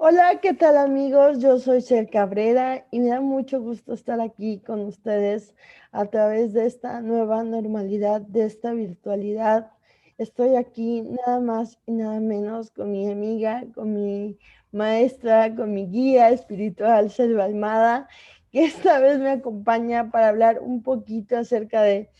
Hola, ¿qué tal amigos? Yo soy Cel Cabrera y me da mucho gusto estar aquí con ustedes a través de esta nueva normalidad, de esta virtualidad. Estoy aquí nada más y nada menos con mi amiga, con mi maestra, con mi guía espiritual, Selva Almada, que esta vez me acompaña para hablar un poquito acerca de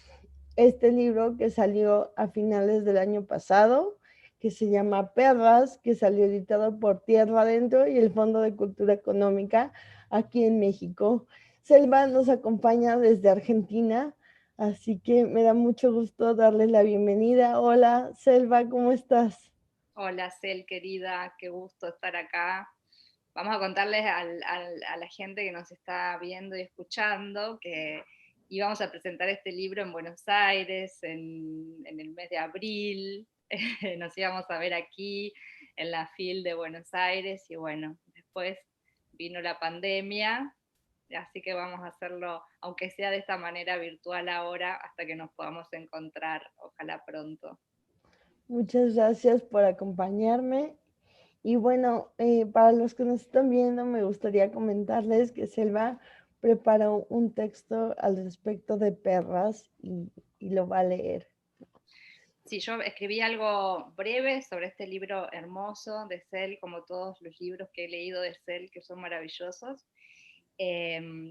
este libro que salió a finales del año pasado, que se llama Perras, que salió editado por Tierra Adentro y el Fondo de Cultura Económica aquí en México. Selva nos acompaña desde Argentina, así que me da mucho gusto darles la bienvenida. Hola, Selva, ¿cómo estás? Hola, Cel, querida, qué gusto estar acá. Vamos a contarles a la gente que nos está viendo y escuchando que íbamos a presentar este libro en Buenos Aires en el mes de abril. Nos íbamos a ver aquí en la FIL de Buenos Aires y bueno, después vino la pandemia, así que vamos a hacerlo, aunque sea de esta manera virtual ahora, hasta que nos podamos encontrar, ojalá pronto. Muchas gracias por acompañarme. Y bueno, para los que nos están viendo, me gustaría comentarles que Selva preparó un texto al respecto de perras y lo va a leer. Sí, yo escribí algo breve sobre este libro hermoso de Cel, como todos los libros que he leído de Cel, que son maravillosos.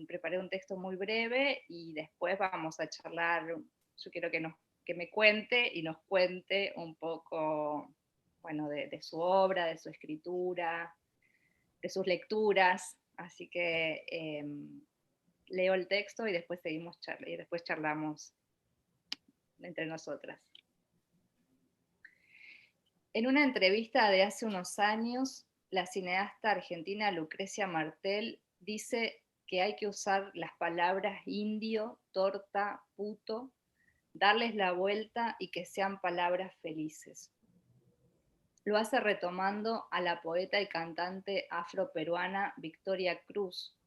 Preparé un texto muy breve y después vamos a charlar. Yo quiero que me cuente y nos cuente un poco, bueno, de su obra, de su escritura, de sus lecturas. Así que leo el texto y después y después charlamos entre nosotras. En una entrevista de hace unos años, la cineasta argentina Lucrecia Martel dice que hay que usar las palabras indio, torta, puto, darles la vuelta y que sean palabras felices. Lo hace retomando a la poeta y cantante afroperuana Victoria Cruz,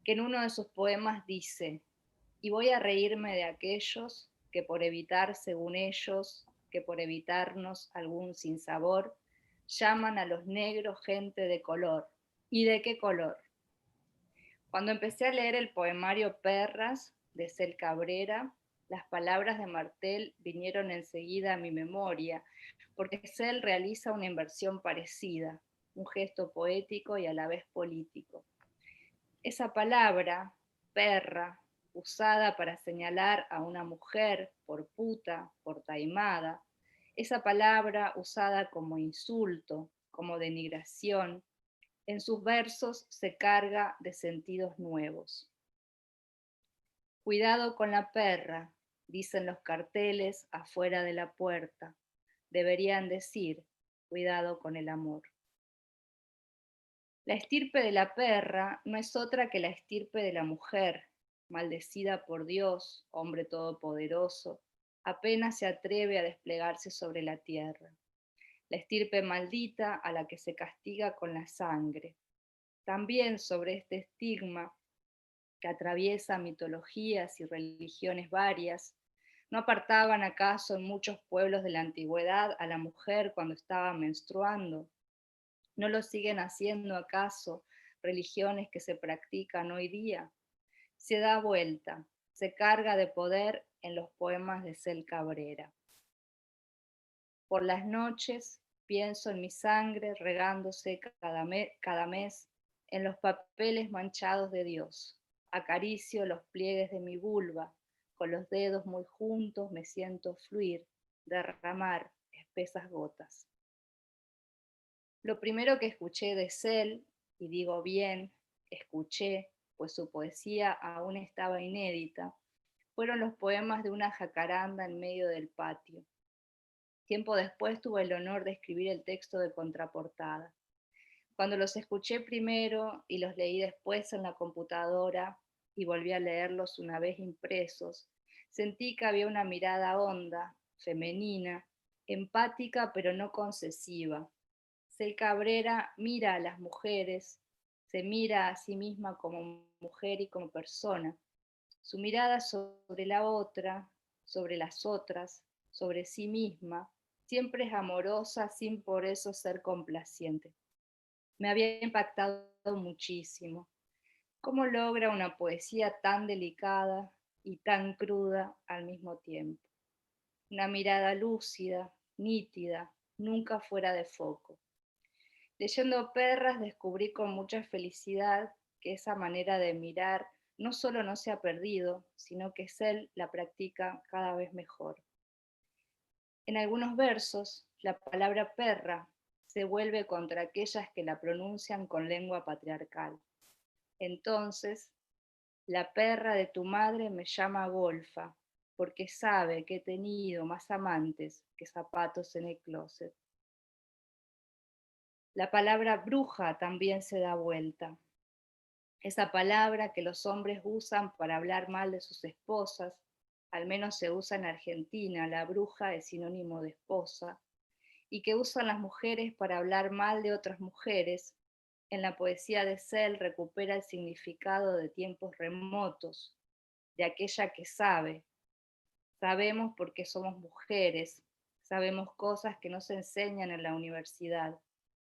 que en uno de sus poemas dice: y voy a reírme de aquellos que por evitar, según ellos, que por evitarnos algún sinsabor, llaman a los negros gente de color. ¿Y de qué color? Cuando empecé a leer el poemario Perras de Cel Cabrera, las palabras de Martel vinieron enseguida a mi memoria, porque Cel realiza una inversión parecida, un gesto poético y a la vez político. Esa palabra, perra, usada para señalar a una mujer por puta, por taimada, esa palabra usada como insulto, como denigración, en sus versos se carga de sentidos nuevos. Cuidado con la perra, dicen los carteles afuera de la puerta. Deberían decir, cuidado con el amor. La estirpe de la perra no es otra que la estirpe de la mujer, maldecida por Dios, hombre todopoderoso, apenas se atreve a desplegarse sobre la tierra. La estirpe maldita a la que se castiga con la sangre. También sobre este estigma que atraviesa mitologías y religiones varias, ¿no apartaban acaso en muchos pueblos de la antigüedad a la mujer cuando estaba menstruando? ¿No lo siguen haciendo acaso religiones que se practican hoy día? Se da vuelta, se carga de poder en los poemas de Cel Cabrera. Por las noches pienso en mi sangre regándose cada mes en los papeles manchados de Dios. Acaricio los pliegues de mi vulva, con los dedos muy juntos me siento fluir, derramar espesas gotas. Lo primero que escuché de Cel, y digo bien, escuché, pues su poesía aún estaba inédita, fueron los poemas de una jacaranda en medio del patio. Tiempo después tuve el honor de escribir el texto de contraportada. Cuando los escuché primero y los leí después en la computadora y volví a leerlos una vez impresos, sentí que había una mirada honda, femenina, empática pero no concesiva. Cel Cabrera mira a las mujeres, se mira a sí misma como mujer y como persona. Su mirada sobre la otra, sobre las otras, sobre sí misma, siempre es amorosa sin por eso ser complaciente. Me había impactado muchísimo. ¿Cómo logra una poesía tan delicada y tan cruda al mismo tiempo? Una mirada lúcida, nítida, nunca fuera de foco. Leyendo Perras descubrí con mucha felicidad que esa manera de mirar no solo no se ha perdido, sino que Sel la practica cada vez mejor. En algunos versos, la palabra perra se vuelve contra aquellas que la pronuncian con lengua patriarcal. Entonces, la perra de tu madre me llama golfa, porque sabe que he tenido más amantes que zapatos en el closet. La palabra bruja también se da vuelta. Esa palabra que los hombres usan para hablar mal de sus esposas, al menos se usa en Argentina, la bruja es sinónimo de esposa, y que usan las mujeres para hablar mal de otras mujeres, en la poesía de Sel recupera el significado de tiempos remotos, de aquella que sabe. Sabemos porque somos mujeres, sabemos cosas que no se enseñan en la universidad.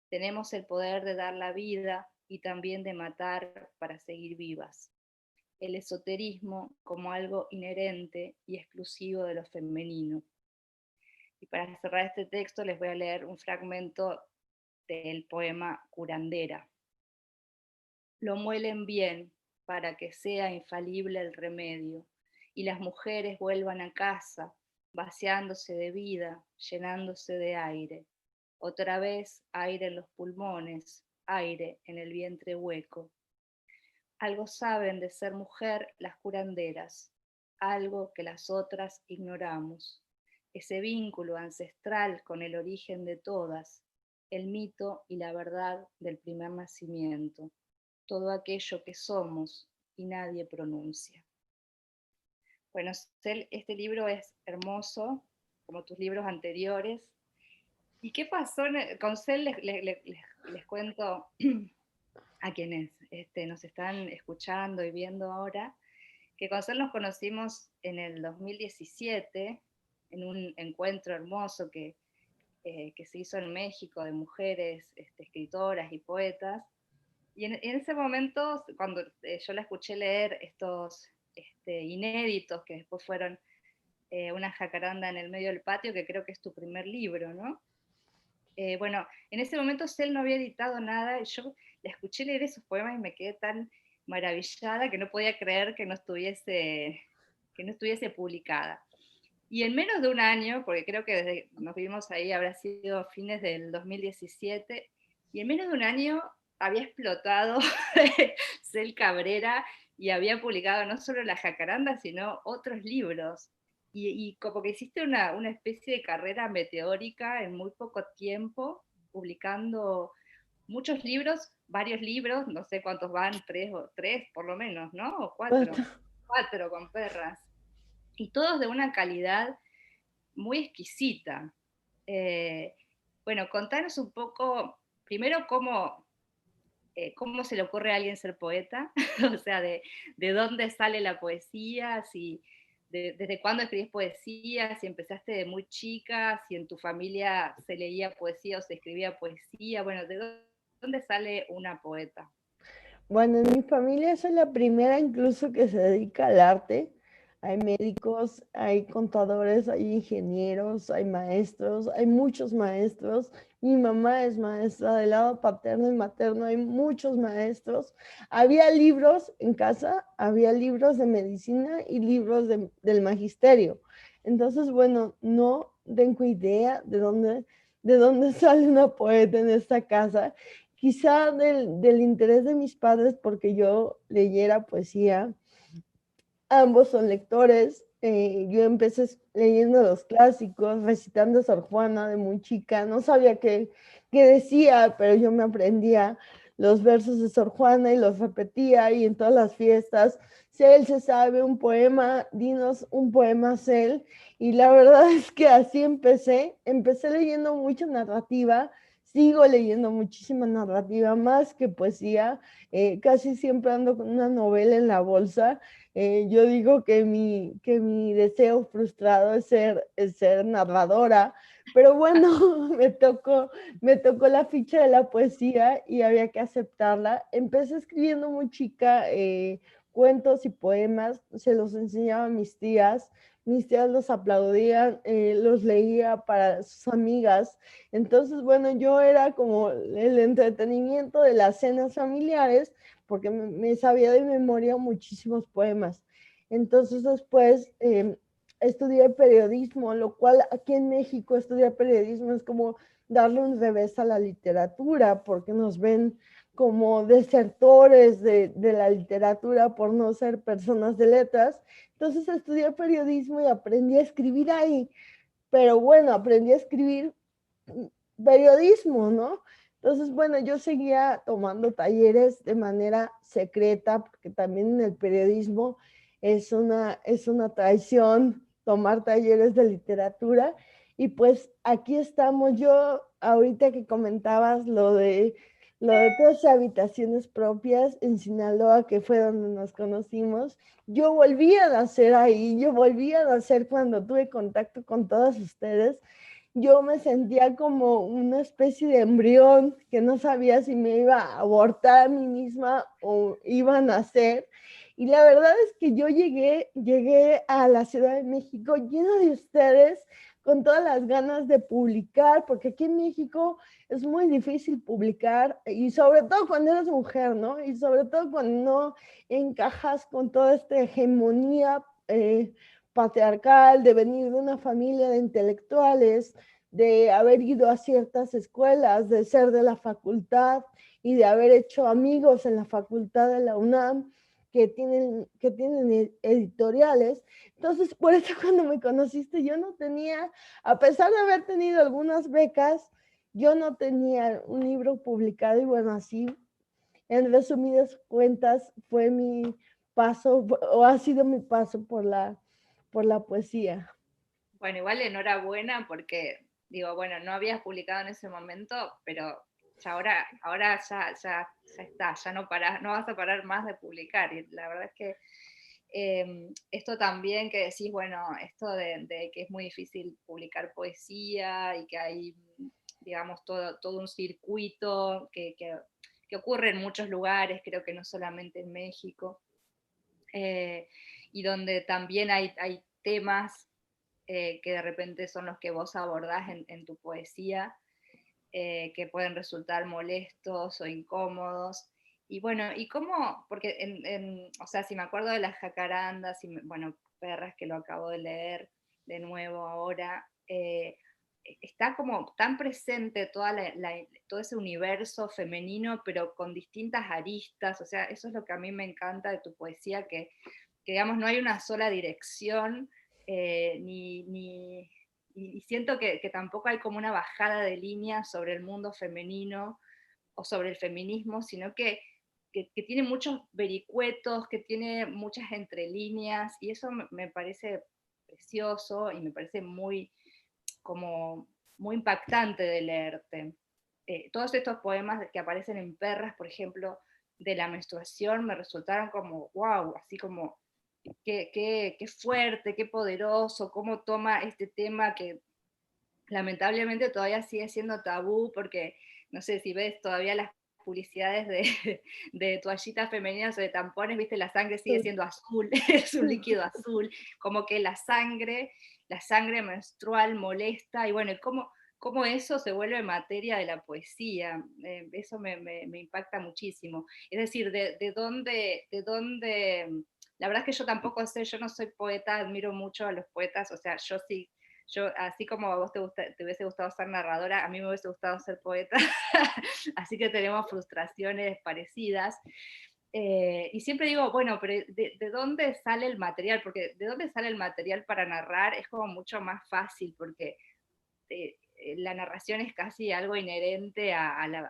Tenemos el poder de dar la vida y también de matar para seguir vivas. El esoterismo como algo inherente y exclusivo de lo femenino. Y para cerrar este texto les voy a leer un fragmento del poema Curandera. Lo muelen bien para que sea infalible el remedio y las mujeres vuelvan a casa, vaciándose de vida, llenándose de aire. Otra vez aire en los pulmones, aire en el vientre hueco. Algo saben de ser mujer las curanderas, algo que las otras ignoramos. Ese vínculo ancestral con el origen de todas, el mito y la verdad del primer nacimiento, todo aquello que somos y nadie pronuncia. Bueno, Cel, este libro es hermoso, como tus libros anteriores. ¿Y qué pasó con Cel? Les cuento a quienes nos están escuchando y viendo ahora, que con Cel nos conocimos en el 2017, en un encuentro hermoso que se hizo en México de mujeres escritoras y poetas. Y en ese momento, cuando yo la escuché leer estos inéditos, que después fueron una jacaranda en el medio del patio, que creo que es tu primer libro, ¿no? Bueno, en ese momento Cel no había editado nada y yo la escuché leer esos poemas y me quedé tan maravillada que no podía creer que no estuviese publicada. Y en menos de un año, porque creo que desde nos vimos ahí habrá sido fines del 2017, y en menos de un año había explotado Cel Cabrera y había publicado no solo La Jacaranda, sino otros libros. Y como que hiciste una especie de carrera meteórica en muy poco tiempo, publicando muchos libros, varios libros, no sé cuántos van, tres por lo menos, ¿no? O cuatro con Perras. Y todos de una calidad muy exquisita. Eh, bueno, contanos un poco, primero, cómo se le ocurre a alguien ser poeta, o sea, de dónde sale la poesía, si desde cuándo escribís poesía, si empezaste de muy chica, si en tu familia se leía poesía o se escribía poesía, bueno, ¿de dónde sale una poeta? Bueno, en mi familia soy la primera incluso que se dedica al arte. Hay médicos, hay contadores, hay ingenieros, hay maestros, hay muchos maestros. Mi mamá es maestra del lado paterno y materno, hay muchos maestros. Había libros en casa, había libros de medicina y libros del magisterio. Entonces, bueno, no tengo idea de dónde sale una poeta en esta casa. Quizá del interés de mis padres porque yo leyera poesía. Ambos son lectores. Yo empecé leyendo los clásicos, recitando Sor Juana de muy chica. No sabía qué decía, pero yo me aprendía los versos de Sor Juana y los repetía, y en todas las fiestas, Cel, se sabe un poema, dinos un poema, Cel. Y la verdad es que así empecé leyendo mucha narrativa, sigo leyendo muchísima narrativa, más que poesía. Casi siempre ando con una novela en la bolsa. Yo digo que mi deseo frustrado es ser narradora, pero bueno, me tocó la ficha de la poesía y había que aceptarla. Empecé escribiendo muy chica cuentos y poemas, se los enseñaba a mis tías los aplaudían, los leía para sus amigas. Entonces, bueno, yo era como el entretenimiento de las cenas familiares porque me sabía de memoria muchísimos poemas. Entonces después estudié periodismo, lo cual aquí en México estudiar periodismo es como darle un revés a la literatura, porque nos ven como desertores de la literatura por no ser personas de letras. Entonces estudié periodismo y aprendí a escribir ahí, pero bueno, aprendí a escribir periodismo, ¿no? Entonces, bueno, yo seguía tomando talleres de manera secreta, porque también en el periodismo es una traición tomar talleres de literatura. Y pues aquí estamos. Yo, ahorita que comentabas lo de 13 habitaciones propias en Sinaloa, que fue donde nos conocimos, yo volví a nacer ahí, yo volví a nacer cuando tuve contacto con todas ustedes. Yo me sentía como una especie de embrión que no sabía si me iba a abortar a mí misma o iba a nacer. Y la verdad es que yo llegué a la Ciudad de México llena de ustedes, con todas las ganas de publicar, porque aquí en México es muy difícil publicar, y sobre todo cuando eres mujer, ¿no? Y sobre todo cuando no encajas con toda esta hegemonía patriarcal, de venir de una familia de intelectuales, de haber ido a ciertas escuelas, de ser de la facultad y de haber hecho amigos en la facultad de la UNAM que tienen editoriales. Entonces, por eso cuando me conociste, yo no tenía, a pesar de haber tenido algunas becas, yo no tenía un libro publicado y bueno, así, en resumidas cuentas, fue mi paso o ha sido mi paso por la poesía. Bueno, igual enhorabuena porque, digo, bueno, no habías publicado en ese momento, pero ya ahora ya está, ya no parás, no vas a parar más de publicar. Y la verdad es que esto también que decís, bueno, esto de que es muy difícil publicar poesía y que hay, digamos, todo un circuito que ocurre en muchos lugares, creo que no solamente en México, eh, y donde también hay temas que de repente son los que vos abordás en tu poesía, que pueden resultar molestos o incómodos. Y bueno, ¿y cómo? Porque, o sea, si me acuerdo de las jacarandas, y bueno, Perras, que lo acabo de leer de nuevo ahora, está como tan presente todo ese universo femenino, pero con distintas aristas, o sea, eso es lo que a mí me encanta de tu poesía, que digamos, no hay una sola dirección, y siento que tampoco hay como una bajada de línea sobre el mundo femenino o sobre el feminismo, sino que tiene muchos vericuetos, que tiene muchas entrelíneas, y eso me parece precioso y me parece muy, como, muy impactante de leerte. Todos estos poemas que aparecen en Perras, por ejemplo, de la menstruación, me resultaron como, wow, así como qué fuerte, qué poderoso, cómo toma este tema que lamentablemente todavía sigue siendo tabú, porque no sé si ves todavía las publicidades de toallitas femeninas o de tampones, viste, la sangre sigue siendo azul, es un líquido azul, como que la sangre menstrual molesta, y bueno, cómo eso se vuelve materia de la poesía, eso me impacta muchísimo. Es decir, la verdad es que yo tampoco sé, yo no soy poeta, admiro mucho a los poetas, o sea, yo sí, así como a vos te hubiese gustado ser narradora, a mí me hubiese gustado ser poeta, así que tenemos frustraciones parecidas. Y siempre digo, bueno, pero ¿de dónde sale el material? Porque de dónde sale el material para narrar es como mucho más fácil, porque la narración es casi algo inherente a las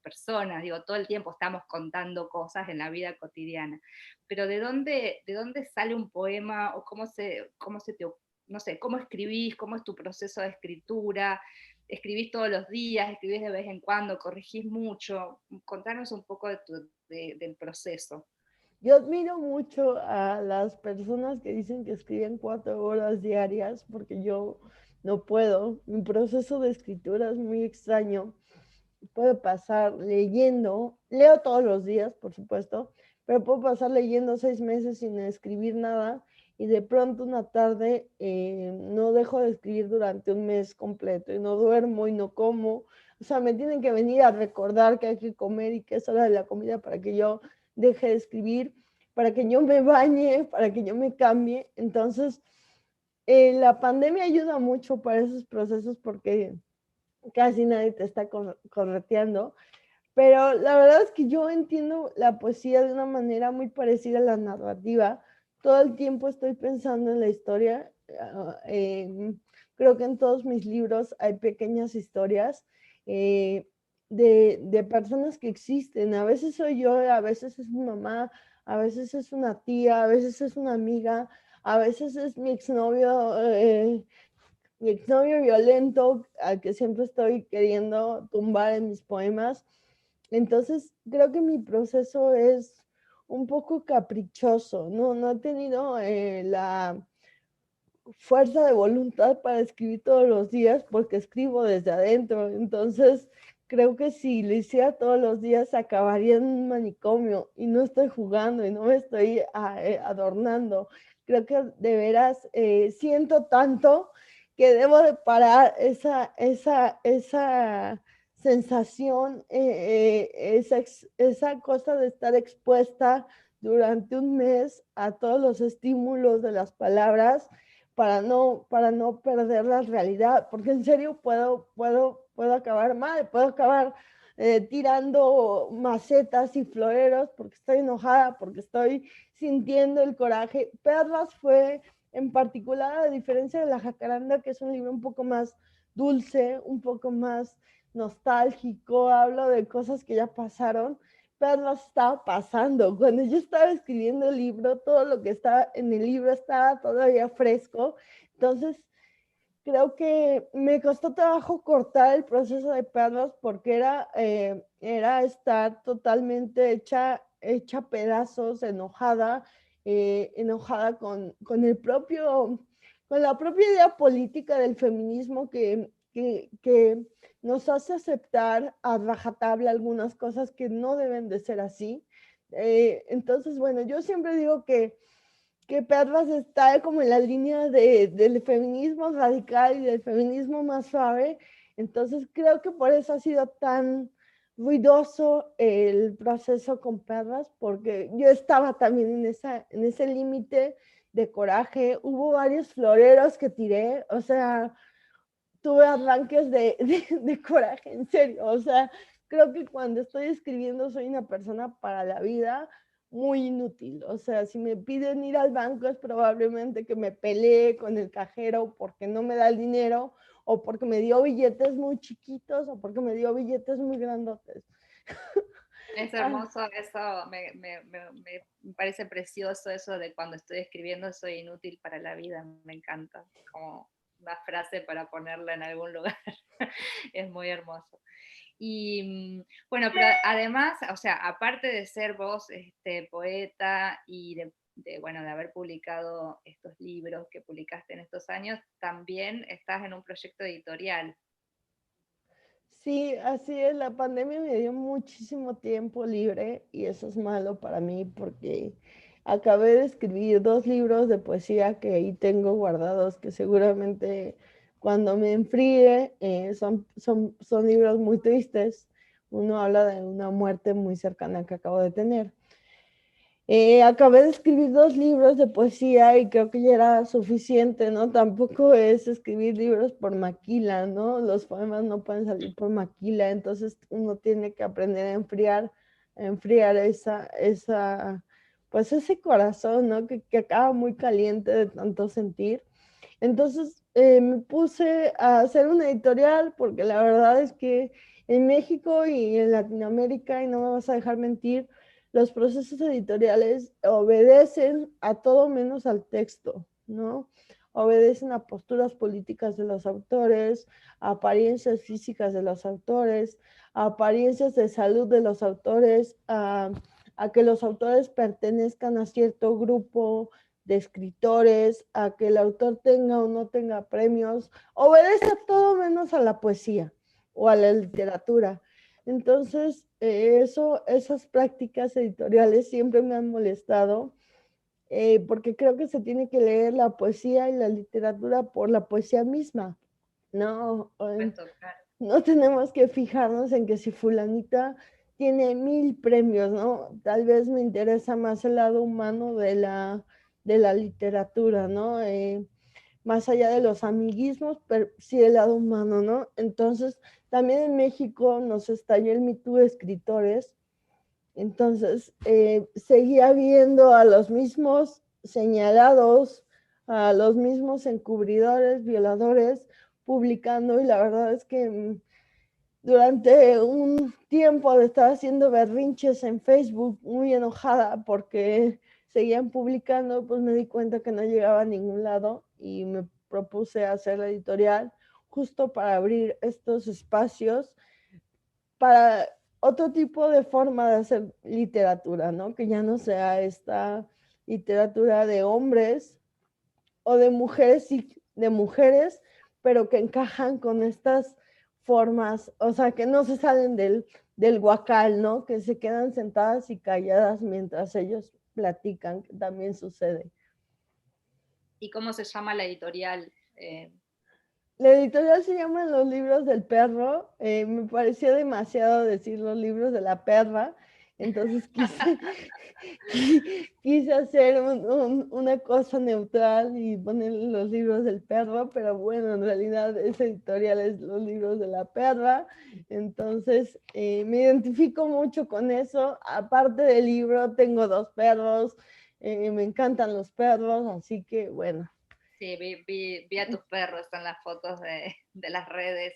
personas, digo, todo el tiempo estamos contando cosas en la vida cotidiana, pero de dónde sale un poema o cómo se te, no sé, cómo escribís, cómo es tu proceso de escritura, escribís todos los días, escribís de vez en cuando, corregís mucho. Contanos un poco del proceso. Yo admiro mucho a las personas que dicen que escriben 4 horas diarias, porque yo no puedo. Mi proceso de escritura es muy extraño. Puedo pasar leyendo, leo todos los días, por supuesto, pero puedo pasar leyendo 6 meses sin escribir nada y de pronto una tarde no dejo de escribir durante un mes completo y no duermo y no como. O sea, me tienen que venir a recordar que hay que comer y que es hora de la comida para que yo deje de escribir, para que yo me bañe, para que yo me cambie. Entonces, la pandemia ayuda mucho para esos procesos porque casi nadie te está correteando, pero la verdad es que yo entiendo la poesía de una manera muy parecida a la narrativa. Todo el tiempo estoy pensando en la historia. Creo que en todos mis libros hay pequeñas historias eh, de personas que existen. A veces soy yo, a veces es mi mamá, a veces es una tía, a veces es una amiga, a veces es mi exnovio violento al que siempre estoy queriendo tumbar en mis poemas. Entonces, creo que mi proceso es un poco caprichoso, no he tenido la fuerza de voluntad para escribir todos los días porque escribo desde adentro. Entonces, creo que si lo hiciera todos los días acabaría en un manicomio y no estoy jugando y no me estoy adornando. Creo que de veras siento tanto que debo de parar esa sensación, esa cosa de estar expuesta durante un mes a todos los estímulos de las palabras para no perder la realidad, porque en serio puedo acabar mal, puedo acabar tirando macetas y floreros porque estoy enojada, porque estoy sintiendo el coraje. Perlas fue en particular, a diferencia de La Jacaranda, que es un libro un poco más dulce, un poco más nostálgico, hablo de cosas que ya pasaron, Perlas estaba pasando. Cuando yo estaba escribiendo el libro, todo lo que estaba en el libro estaba todavía fresco. Entonces, creo que me costó trabajo cortar el proceso de Perlas porque era estar totalmente hecha pedazos, enojada, enojada con la propia idea política del feminismo que nos hace aceptar a rajatabla algunas cosas que no deben de ser así. Entonces, bueno, yo siempre digo que Perlas está como en la línea del feminismo radical y del feminismo más suave. Entonces, creo que por eso ha sido tan ruidoso el proceso con Perlas, porque yo estaba también en ese límite de coraje. Hubo varios floreros que tiré, o sea, tuve arranques de coraje, en serio. O sea, creo que cuando estoy escribiendo soy una persona para la vida muy inútil. O sea, si me piden ir al banco es probablemente que me pelee con el cajero porque no me da el dinero o porque me dio billetes muy chiquitos o porque me dio billetes muy grandotes. Es Ah, hermoso eso, me parece precioso eso de cuando estoy escribiendo soy inútil para la vida, me encanta, como una frase para ponerla en algún lugar, es muy hermoso. Y bueno, pero además, o sea, aparte de ser vos poeta y bueno, de haber publicado estos libros que publicaste en estos años, también estás en un proyecto editorial. sí, así es. La pandemia me dio muchísimo tiempo libre y eso es malo para mí porque acabé de escribir 2 libros de poesía que ahí tengo guardados que seguramente cuando me enfríe son libros muy tristes. Uno habla de una muerte muy cercana que acabo de tener. Acabé de escribir 2 libros de poesía y creo que ya era suficiente, ¿no? Tampoco es escribir libros por maquila, ¿no? Los poemas no pueden salir por maquila, entonces uno tiene que aprender a enfriar pues ese corazón, ¿no? Que acaba muy caliente de tanto sentir. Entonces me puse a hacer una editorial porque la verdad es que en México y en Latinoamérica, y no me vas a dejar mentir, los procesos editoriales obedecen a todo menos al texto, ¿no? obedecen a posturas políticas de los autores, a apariencias físicas de los autores, a apariencias de salud de los autores, a que los autores pertenezcan a cierto grupo de escritores, a que el autor tenga o no tenga premios, obedece a todo menos a la poesía o a la literatura. Entonces, esas prácticas editoriales siempre me han molestado, porque creo que se tiene que leer la poesía y la literatura por la poesía misma, ¿no? No tenemos que fijarnos en que si fulanita tiene 1000 premios, ¿no? Tal vez me interesa más el lado humano de la literatura, ¿no? Más allá de los amiguismos, pero sí el lado humano, ¿no? Entonces, también en México nos estalló el Me Too de escritores, entonces seguía viendo a los mismos señalados, a los mismos encubridores, violadores, publicando, y la verdad es que durante un tiempo de estar haciendo berrinches en Facebook, muy enojada porque seguían publicando, pues me di cuenta que no llegaba a ningún lado y me propuse hacer la editorial justo para abrir estos espacios para otro tipo de forma de hacer literatura, ¿no? Que ya no sea esta literatura de hombres o de mujeres, sí, de mujeres, pero que encajan con estas formas, o sea, que no se salen del guacal, ¿no? Que se quedan sentadas y calladas mientras ellos platican, que también sucede. ¿Y cómo se llama la editorial? La editorial se llama Los Libros del Perro. Me pareció demasiado decir los libros de la perra, entonces quise hacer una cosa neutral y poner los libros del perro, pero bueno, en realidad esa editorial es Los Libros de la Perra, entonces me identifico mucho con eso. Aparte del libro, tengo 2 perros, me encantan los perros, así que bueno. Sí, vi a tus perros en las fotos de las redes.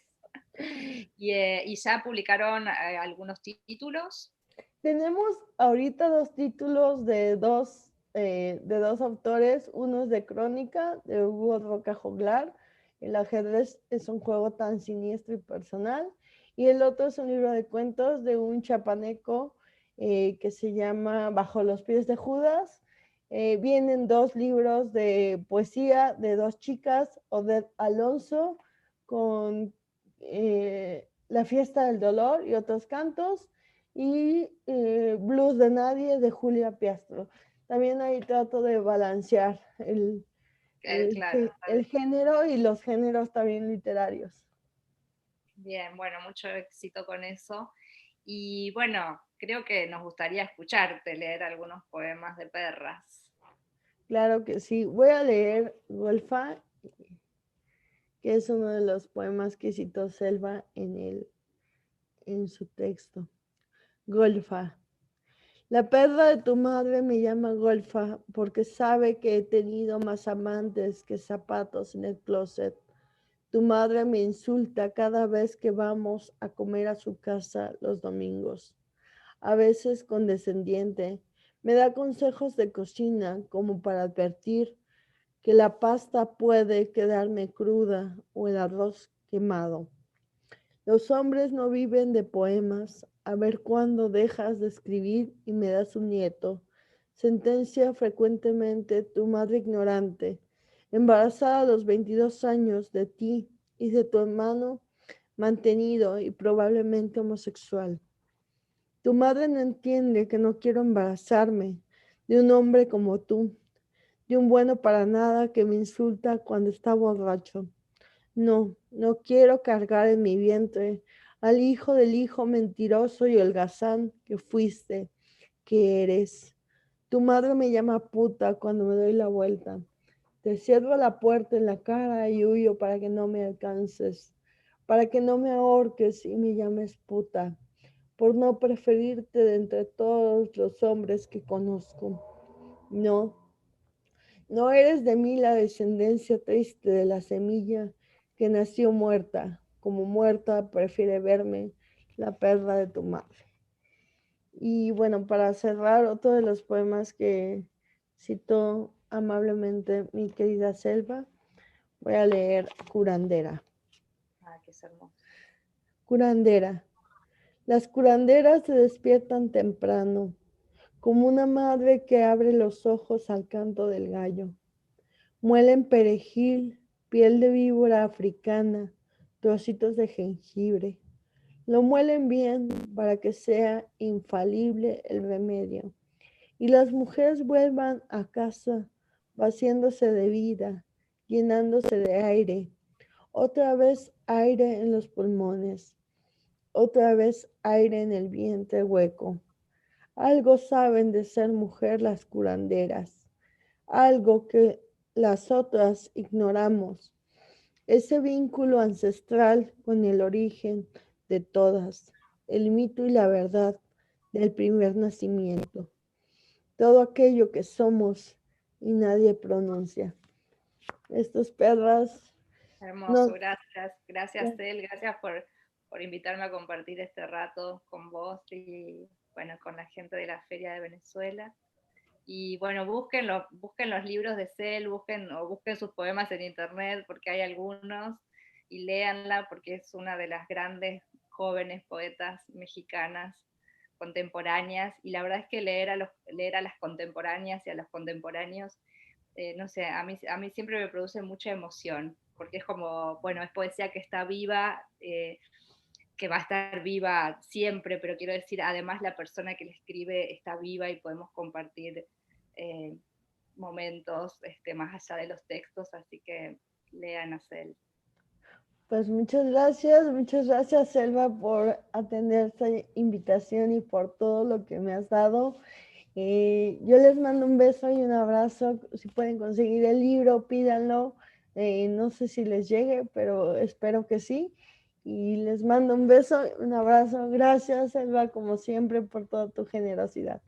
¿Y ya publicaron algunos títulos? Tenemos ahorita 2 títulos de dos autores. Uno es de crónica, de Hugo Roca Joglar. El ajedrez es un juego tan siniestro y personal. Y el otro es un libro de cuentos de un chapaneco que se llama Bajo los pies de Judas. Vienen 2 libros de poesía de 2 chicas, Odette Alonso con La fiesta del dolor y otros cantos, y Blues de Nadie de Julia Piastro. También ahí trato de balancear Claro. el género y los géneros también literarios. Bien, bueno, mucho éxito con eso. Y bueno, creo que nos gustaría escucharte leer algunos poemas de perras. Claro que sí. Voy a leer Golfa, que es uno de los poemas que citó Selva en su texto. Golfa. La perra de tu madre me llama Golfa porque sabe que he tenido más amantes que zapatos en el closet. Tu madre me insulta cada vez que vamos a comer a su casa los domingos. A veces condescendiente, me da consejos de cocina como para advertir que la pasta puede quedarme cruda o el arroz quemado. Los hombres no viven de poemas. A ver cuándo dejas de escribir y me das un nieto. Sentencia frecuentemente tu madre ignorante, embarazada a los 22 años de ti y de tu hermano, mantenido y probablemente homosexual. Tu madre no entiende que no quiero embarazarme de un hombre como tú, de un bueno para nada que me insulta cuando está borracho. No, no quiero cargar en mi vientre al hijo del hijo mentiroso y holgazán que fuiste, que eres. Tu madre me llama puta cuando me doy la vuelta. Te cierro la puerta en la cara y huyo para que no me alcances, para que no me ahorques y me llames puta, por no preferirte de entre todos los hombres que conozco. No, no eres de mí la descendencia triste de la semilla que nació muerta. Como muerta prefiere verme la perra de tu madre. Y bueno, para cerrar, otro de los poemas que citó amablemente mi querida Selva Voy a leer curandera. Ah, qué es hermoso. Curandera. Las curanderas se despiertan temprano, como una madre que abre los ojos al canto del gallo. Muelen perejil, piel de víbora africana, trocitos de jengibre. Lo muelen bien para que sea infalible el remedio. Y las mujeres vuelvan a casa, vaciándose de vida, llenándose de aire. Otra vez aire en los pulmones, otra vez aire en el vientre hueco. Algo saben de ser mujer las curanderas, algo que las otras ignoramos, ese vínculo ancestral con el origen de todas, el mito y la verdad del primer nacimiento, todo aquello que somos y nadie pronuncia. Estos perras Hermoso, no... gracias. Gracias, Cel, gracias por invitarme a compartir este rato con vos y bueno, con la gente de la Feria de Venezuela. Y bueno, busquen los libros de Cel, busquen sus poemas en internet, porque hay algunos, y léanla, porque es una de las grandes jóvenes poetas mexicanas contemporáneas. Y la verdad es que leer a las contemporáneas y a los contemporáneos, no sé, a mí siempre me produce mucha emoción, porque es como, bueno, es poesía que está viva, que va a estar viva siempre, pero quiero decir, además la persona que le escribe está viva y podemos compartir eh, momentos más allá de los textos, así que lean a Cel. Pues muchas gracias Selva por atender esta invitación y por todo lo que me has dado. Yo les mando un beso y un abrazo. Si pueden conseguir el libro, pídanlo. No sé si les llegue, pero espero que sí. Y les mando un beso, un abrazo. Gracias, Selva, como siempre, por toda tu generosidad.